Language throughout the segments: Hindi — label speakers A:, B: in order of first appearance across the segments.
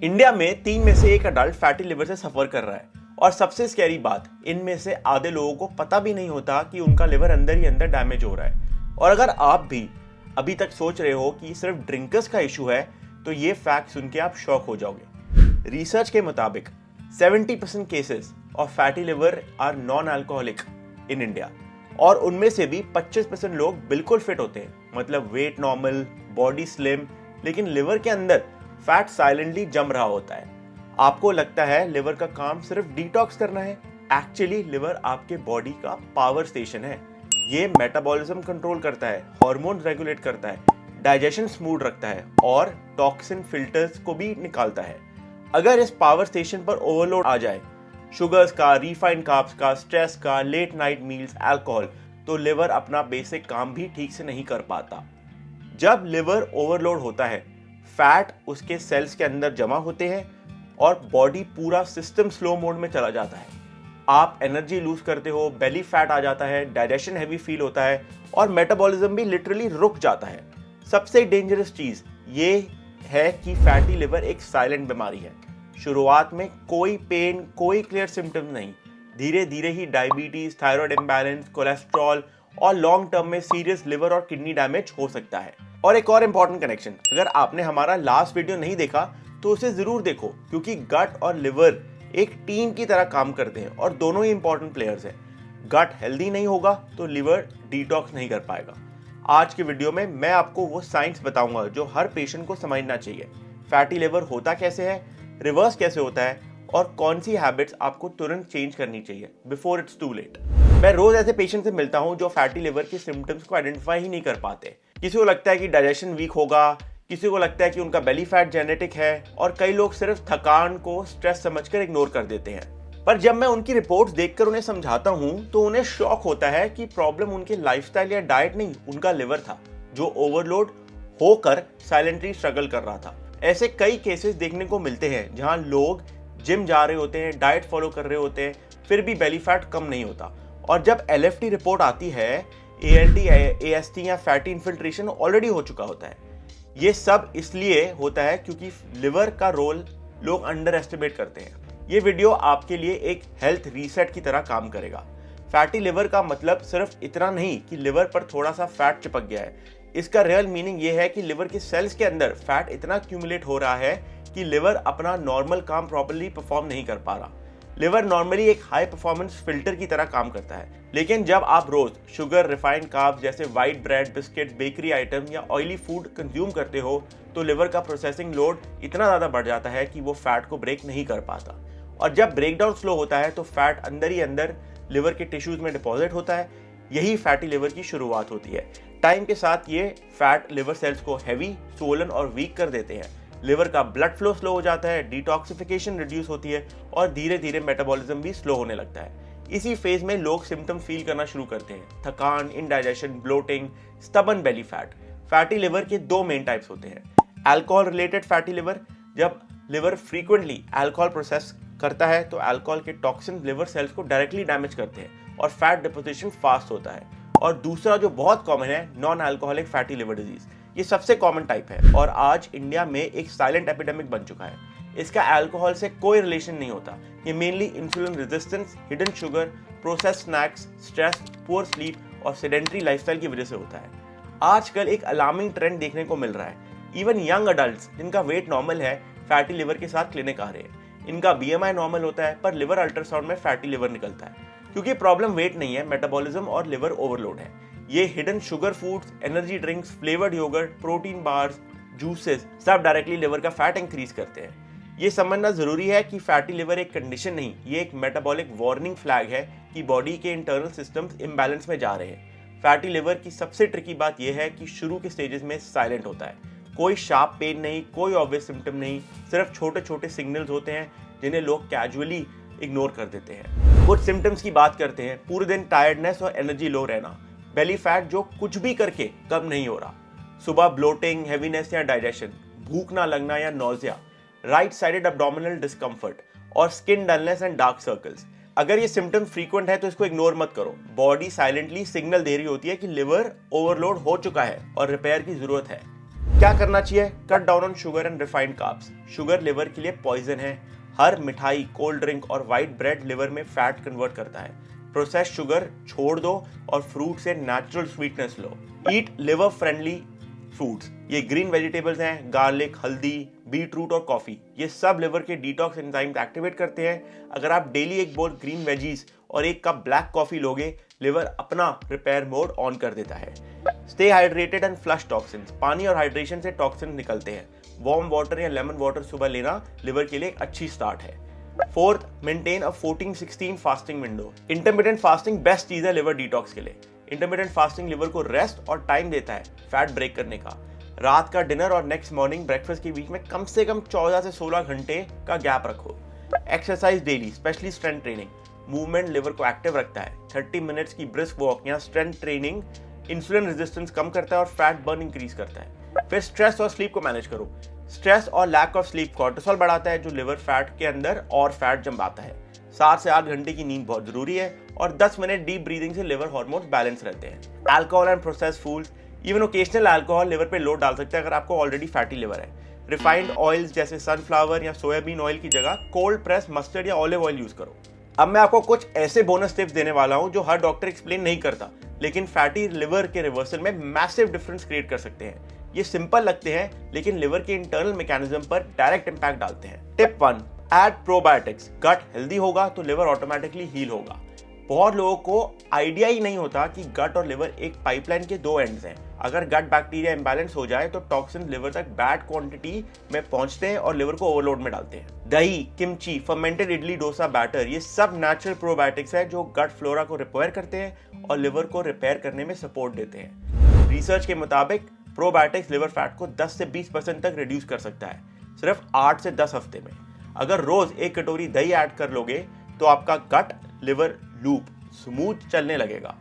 A: इंडिया में 3 में से 1 अडल्ट फैटी लिवर से सफर कर रहा है और सबसे स्कैरी बात, इनमें से आधे लोगों को पता भी नहीं होता कि उनका लिवर अंदर ही अंदर डैमेज हो रहा है। और अगर आप भी अभी तक सोच रहे हो कि सिर्फ ड्रिंकर्स का इशू है, तो ये फैक्ट सुन के आप शॉक हो जाओगे। रिसर्च के मुताबिक 70% cases of fatty liver are non alcoholic in India, और उनमें से भी 25% लोग बिल्कुल फिट होते हैं, मतलब वेट नॉर्मल, बॉडी स्लिम, लेकिन लिवर के अंदर फैट साइलेंटली जम रहा होता है। आपको लगता है लिवर का काम सिर्फ डिटॉक्स करना है, एक्चुअली लिवर आपके बॉडी का पावर स्टेशन है। ये मेटाबॉलिज्म कंट्रोल करता है, हार्मोन रेगुलेट करता है, डाइजेशन स्मूथ रखता है और टॉक्सिन फिल्टर्स को भी निकालता है। अगर इस पावर स्टेशन पर ओवरलोड आ जाए, शुगर्स का, रिफाइंड कार्ब्स का, स्ट्रेस का, लेट नाइट मील्स, अल्कोहल, तो लिवर अपना बेसिक काम भी ठीक से नहीं कर पाता। जब लिवर ओवरलोड होता है, फैट उसके सेल्स के अंदर जमा होते हैं और बॉडी पूरा सिस्टम स्लो मोड में चला जाता है। आप एनर्जी लूज करते हो, बेली फैट आ जाता है, डाइजेशन हैवी फील होता है और मेटाबॉलिज्म भी लिटरली रुक जाता है। सबसे डेंजरस चीज ये है कि फैटी लिवर एक साइलेंट बीमारी है। शुरुआत में कोई पेन, कोई क्लियर सिम्टम्स नहीं, धीरे धीरे ही डायबिटीज, थायराइड इम्बैलेंस, कोलेस्ट्रॉल और लॉन्ग टर्म में सीरियस लिवर और किडनी डैमेज हो सकता है। और एक और इंपॉर्टेंट कनेक्शन, अगर आपने हमारा लास्ट वीडियो नहीं देखा तो उसे जरूर देखो, क्योंकि गट और लिवर एक टीम की तरह काम करते हैं और दोनों ही इंपॉर्टेंट प्लेयर्स हैं। गट हेल्दी नहीं होगा तो लिवर डिटॉक्स नहीं कर पाएगा। आज के वीडियो में मैं आपको वो साइंस बताऊंगा जो हर पेशेंट को समझना चाहिए। फैटी लिवर होता कैसे है, रिवर्स कैसे होता है और कौन सी हैबिट्स आपको तुरंत चेंज करनी चाहिए बिफोर इट्स टू लेट। मैं रोज ऐसे पेशेंट से मिलता हूं जो फैटी लिवर के सिम्टम्स को आइडेंटिफाई ही नहीं कर पाते। किसी को लगता है कि डाइजेशन वीक होगा, किसी को लगता है कि उनका बेली फैट जेनेटिक है और कई लोग सिर्फ थकान को स्ट्रेस समझकर इग्नोर कर देते हैं। पर जब मैं उनकी रिपोर्ट्स देखकर उन्हें समझाता हूं तो उन्हें शॉक होता है कि प्रॉब्लम उनके लाइफस्टाइल या डाइट नहीं, उनका लिवर था जो ओवरलोड होकर साइलेंटली स्ट्रगल कर रहा था। ऐसे कई केसेस देखने को मिलते हैं जहां लोग जिम जा रहे होते हैं, डाइट फॉलो कर रहे होते हैं, फिर भी बेली फैट कम नहीं होता। और जब LFT रिपोर्ट आती है, ALT, AST या फैटी इन्फिल्ट्रेशन ऑलरेडी हो चुका होता है। ये सब इसलिए होता है क्योंकि लिवर का रोल लोग अंडर एस्टिमेट करते हैं। ये वीडियो आपके लिए एक हेल्थ रीसेट की तरह काम करेगा। फैटी लिवर का मतलब सिर्फ इतना नहीं कि लिवर पर थोड़ा सा फैट चिपक गया है। इसका रियल मीनिंग ये है कि लिवर के सेल्स के अंदर फैट इतना एक्यूमुलेट हो रहा है कि लिवर अपना नॉर्मल काम प्रॉपर्ली परफॉर्म नहीं कर पा रहा। लिवर नॉर्मली एक हाई परफॉर्मेंस फिल्टर की तरह काम करता है, लेकिन जब आप रोज शुगर, रिफाइंड कार्ब्स जैसे white bread, biscuits, bakery item या ऑयली फूड कंज्यूम करते हो, तो लिवर का प्रोसेसिंग लोड इतना ज़्यादा बढ़ जाता है कि वो फैट को ब्रेक नहीं कर पाता। और जब ब्रेकडाउन स्लो होता है तो फैट अंदर ही अंदर लिवर के टिश्यूज में डिपॉजिट होता है। यही फैटी लिवर की शुरुआत होती है। टाइम के साथ ये फैट लिवर सेल्स को हैवी, सोलन और वीक कर देते हैं। लिवर का ब्लड फ्लो स्लो हो जाता है, डिटॉक्सिफिकेशन रिड्यूस होती है और धीरे धीरे मेटाबॉलिज्म भी स्लो होने लगता है। इसी फेज में लोग सिम्टम फील करना शुरू करते हैं, थकान, indigestion, bloating, stubborn belly fat. Fatty liver के 2 मेन टाइप्स होते हैं। अल्कोहल रिलेटेड फैटी लिवर, जब लिवर फ्रीक्वेंटली अल्कोहल प्रोसेस करता है तो अल्कोहल के टॉक्सिन लिवर सेल्स को डायरेक्टली डैमेज करते हैं और फैट डिपोजिशन फास्ट होता है। और दूसरा जो बहुत कॉमन है, non alcoholic fatty liver disease. ये सबसे कॉमन टाइप है और आज इंडिया में एक साइलेंट एपिडेमिक बन चुका है। इसका अल्कोहल से कोई रिलेशन नहीं होता। ये mainly insulin resistance, hidden sugar, processed snacks, stress, poor sleep और सेडेंटरी लाइफस्टाइल की वजह से होता है। आजकल एक अलार्मिंग ट्रेंड देखने को मिल रहा है। इवन यंग अडल्ट्स जिनका वेट नॉर्मल है, फैटी लिवर के साथ क्लिनिक आ रहे हैं। इनका BMI नॉर्मल होता है पर लिवर अल्ट्रासाउंड में फैटी लिवर निकलता है, क्योंकि प्रॉब्लम वेट नहीं है, मेटाबॉलिज्म और लिवर ओवरलोड है। ये hidden sugar foods, energy drinks, flavoured yogurt, protein bars, juices सब डायरेक्टली लिवर का फैट इंक्रीज करते हैं। ये समझना जरूरी है कि फैटी लिवर एक कंडीशन नहीं, ये एक मेटाबॉलिक वार्निंग फ्लैग है कि बॉडी के इंटरनल सिस्टम्स इम्बैलेंस में जा रहे हैं। फैटी लिवर की सबसे ट्रिकी बात यह है कि शुरू के स्टेजेस में साइलेंट होता है। कोई शार्प पेन नहीं, कोई ऑब्वियस सिम्टम नहीं, सिर्फ छोटे छोटे सिग्नल्स होते हैं जिन्हें लोग कैजुअली इग्नोर कर देते हैं। कुछ सिम्टम्स की बात करते हैं, पूरे दिन टायर्डनेस और एनर्जी लो रहना, बेली फैट जो कुछ भी करके कम नहीं हो रहा, सुबह ब्लोटिंग, हेवीनेस या डाइजेशन, भूख ना लगना या nausea, right sided abdominal discomfort और skin dullness and dark circles. अगर ये सिम्टम्स फ्रीक्वेंट है तो इसको इग्नोर मत करो। बॉडी साइलेंटली सिग्नल दे रही होती है कि लिवर ओवरलोड हो चुका है और रिपेयर की जरूरत है। क्या करना चाहिए? Cut down on sugar and refined carbs. Sugar liver के लिए पॉइजन है। हर मिठाई, कोल्ड ड्रिंक और व्हाइट ब्रेड लिवर में फैट कन्वर्ट करता है। प्रोसेस्ड शुगर छोड़ दो और फ्रूट से नेचुरल स्वीटनेस लो। ईट लिवर फ्रेंडली फ्रूट्स। ये ग्रीन वेजिटेबल्स हैं, गार्लिक, हल्दी, बीट रूट और कॉफी। ये सब लिवर के डिटॉक्स एंजाइम्स एक्टिवेट करते हैं। अगर आप डेली एक बोल ग्रीन वेजीज और एक कप ब्लैक कॉफी लोगे, लिवर अपना रिपेयर मोड ऑन कर देता है। Stay hydrated and flush toxins. पानी और हाइड्रेशन से टॉक्सिन निकलते हैं। वार्म वाटर या लेमन वाटर सुबह लेना लिवर के लिए एक अच्छी स्टार्ट है। Fourth, maintain a 14-16 fasting window. Intermittent fasting best चीज है लिवर डिटॉक्स के लिए। इंटरमिटेंट फास्टिंग लिवर को रेस्ट और टाइम देता है फैट ब्रेक करने का। रात का डिनर और नेक्स्ट मॉर्निंग ब्रेकफास्ट के बीच में कम से कम 14 से 16 घंटे का गैप रखो। Exercise daily, specially strength training. Movement liver को एक्टिव रखता है। 30 मिनट्स की ब्रिस्क वॉक या स्ट्रेंथ ट्रेनिंग इंसुलिन रेजिस्टेंस कम करता है और फैट बर्न इंक्रीज करता है। फिर स्ट्रेस और स्लीप को मैनेज करो। स्ट्रेस और लैक ऑफ स्लीप कॉर्टिसोल बढ़ाता है, जो लिवर फैट के अंदर और फैट जमाता है। 7 से 8 घंटे की नींद बहुत जरूरी है और 10 मिनट डीप ब्रीदिंग से लिवर हार्मोन्स बैलेंस रहते हैं। Alcohol and processed foods, even occasional alcohol liver पे लोड डाल सकता है अगर आपको ऑलरेडी फैटी लिवर है। रिफाइंड ऑयल्स जैसे सनफ्लावर या सोयाबीन ऑयल की जगह कोल्ड प्रेस मस्टर्ड या ऑलिव ऑयल यूज करो। अब मैं आपको कुछ ऐसे बोनस टिप्स देने वाला हूं जो हर डॉक्टर एक्सप्लेन नहीं करता, लेकिन फैटी लिवर के रिवर्सल में मैसिव डिफरेंस क्रिएट कर सकते हैं। ये सिंपल लगते हैं लेकिन लिवर के इंटरनल मैकेनिज्म पर डायरेक्ट इंपैक्ट डालते हैं। Tip 1, add probiotics. Gut healthy होगा तो लिवर ऑटोमेटिकली हील होगा। बहुत लोगों को आइडिया ही नहीं होता कि गट और लिवर एक पाइपलाइन के 2 एंड्स हैं। अगर गट बैक्टीरिया इंबैलेंस हो जाए तो टॉक्सिन लिवर तक बैड क्वांटिटी में पहुंचते हैं और लिवर को ओवरलोड में डालते हैं। दही, kimchi, fermented idli dosa batter, ये सब नेचुरल प्रोबायोटिक्स है जो गट फ्लोरा को रिपेयर करते हैं और लिवर को रिपेयर करने में सपोर्ट देते हैं। रिसर्च के मुताबिक प्रोबायोटिक्स लिवर फैट को 10 से 20% तक रिड्यूस कर सकता है सिर्फ 8 से 10 हफ्ते में। अगर रोज 1 कटोरी दही ऐड कर लोगे तो आपका गट लिवर लूप स्मूथ चलने लगेगा।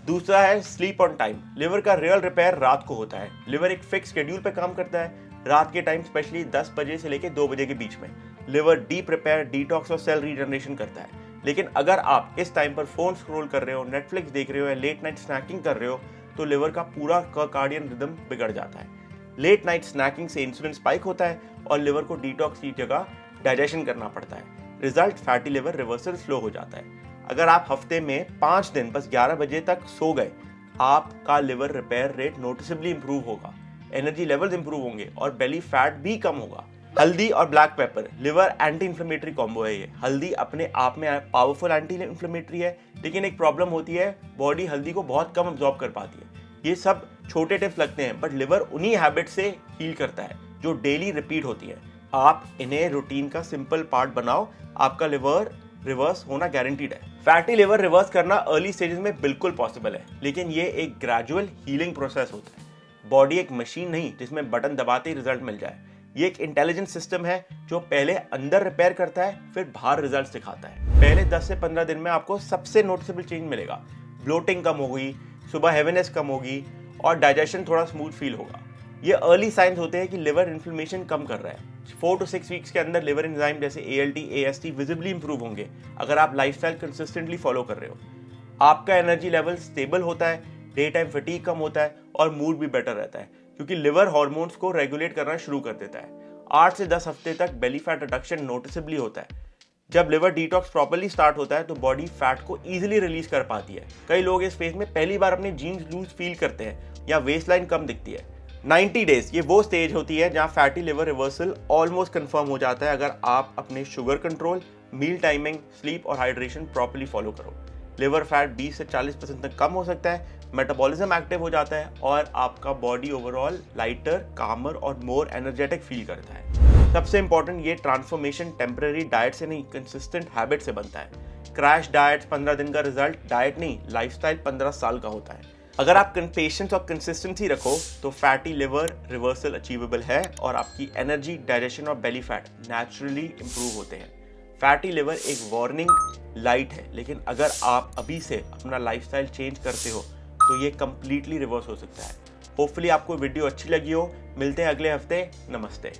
A: दूसरा है स्लीप ऑन टाइम। लिवर का रियल रिपेयर रात को होता है। लिवर एक फिक्स शेड्यूल पे काम करता है। रात के टाइम स्पेशली 10 बजे से लेकर 2 बजे के बीच में लिवर डीप रिपेयर, डिटॉक्स और सेल रीजनरेशन करता है। लेकिन अगर आप इस टाइम पर फोन स्क्रॉल कर रहे हो, नेटफ्लिक्स देख रहे हो या लेट नाइट स्नैकिंग कर रहे हो तो लिवर का पूरा कार्डियन रिदम बिगड़ जाता है। लेट नाइट स्नैकिंग से इंसुलिन स्पाइक होता है और लिवर को डिटॉक्स की जगह डाइजेशन करना पड़ता है। Result, fatty liver reversal slow हो जाता है। अगर आप हफ्ते में 5 दिन बस 11 बजे तक सो गए, आपका लिवर रिपेयर रेट नोटिसेबली इंप्रूव होगा, एनर्जी लेवल्स इंप्रूव होंगे और बेली फैट भी कम होगा। हल्दी और black pepper liver anti inflammatory combo है ये। हल्दी अपने आप में पावरफुल एंटी इंफ्लेमेटरी है, लेकिन एक प्रॉब्लम होती है, बॉडी हल्दी को बहुत कम अब्सॉर्ब कर पाती है। ये सब छोटे टिप्स लगते हैं बट लिवर उन्हीं हैबिट से हील करता है जो डेली रिपीट होती है। आप इन्हें रूटीन का सिंपल पार्ट बनाओ, आपका लिवर रिवर्स होना गारंटीड है। फैटी लिवर रिवर्स करना अर्ली स्टेजेस में बिल्कुल पॉसिबल है, लेकिन ये एक ग्रेजुअल हीलिंग प्रोसेस होता है। बॉडी एक मशीन नहीं जिसमें बटन दबाते ही रिजल्ट मिल जाए। ये एक इंटेलिजेंट सिस्टम है जो पहले अंदर रिपेयर करता है फिर बाहर रिजल्ट दिखाता है। पहले 10 से 15 दिन में आपको सबसे नोटिसेबल चेंज मिलेगा। ब्लोटिंग कम होगी, सुबह हेवीनेस कम होगी और डाइजेशन थोड़ा स्मूथ फील होगा। ये अर्ली साइंस होते हैं कि लिवर इन्फ्लेमेशन कम कर रहा है। 4 to 6 वीक्स के अंदर लिवर एंजाइम जैसे ALT, AST विजिबली इंप्रूव होंगे अगर आप लाइफस्टाइल कंसिस्टेंटली फॉलो कर रहे हो। आपका एनर्जी लेवल स्टेबल होता है, डे टाइम फटीग कम होता है और मूड भी बेटर रहता है क्योंकि लिवर हार्मोन्स को रेगुलेट करना शुरू कर देता है। 8 से 10 हफ्ते तक बेली फैट रिडक्शन नोटिसेबली होता है। जब लिवर डिटॉक्स प्रॉपर्ली स्टार्ट होता है तो बॉडी फैट को इजीली रिलीज कर पाती है। कई लोग इस फेज में पहली बार अपने जीन्स लूज फील करते हैं या वेस्ट लाइन कम दिखती है। 90 डेज ये वो स्टेज होती है जहां fatty liver reversal almost confirm हो जाता है अगर आप अपने sugar control, meal timing, sleep और हाइड्रेशन प्रॉपर्ली फॉलो करो। लिवर फैट 20 से 40% तक कम हो सकता है, मेटाबॉलिज्म एक्टिव हो जाता है और आपका बॉडी ओवरऑल लाइटर, कामर और मोर एनर्जेटिक फील करता है। सबसे इंपॉर्टेंट, ये ट्रांसफॉर्मेशन टेम्पररी डाइट से नहीं, कंसिस्टेंट हैबिट से बनता है। क्रैश डाइट 15 दिन का रिजल्ट, डाइट नहीं, लाइफस्टाइल 15 साल का होता है। अगर आप पेशेंस और कंसिस्टेंसी रखो तो फैटी लिवर रिवर्सल अचीवेबल है और आपकी एनर्जी, डाइजेशन और बेली फैट नेचुरली इंप्रूव होते हैं। फैटी लिवर एक वार्निंग लाइट है, लेकिन अगर आप अभी से अपना लाइफस्टाइल चेंज करते हो तो ये कंप्लीटली रिवर्स हो सकता है। होपफुली आपको वीडियो अच्छी लगी हो। मिलते हैं अगले हफ्ते। नमस्ते।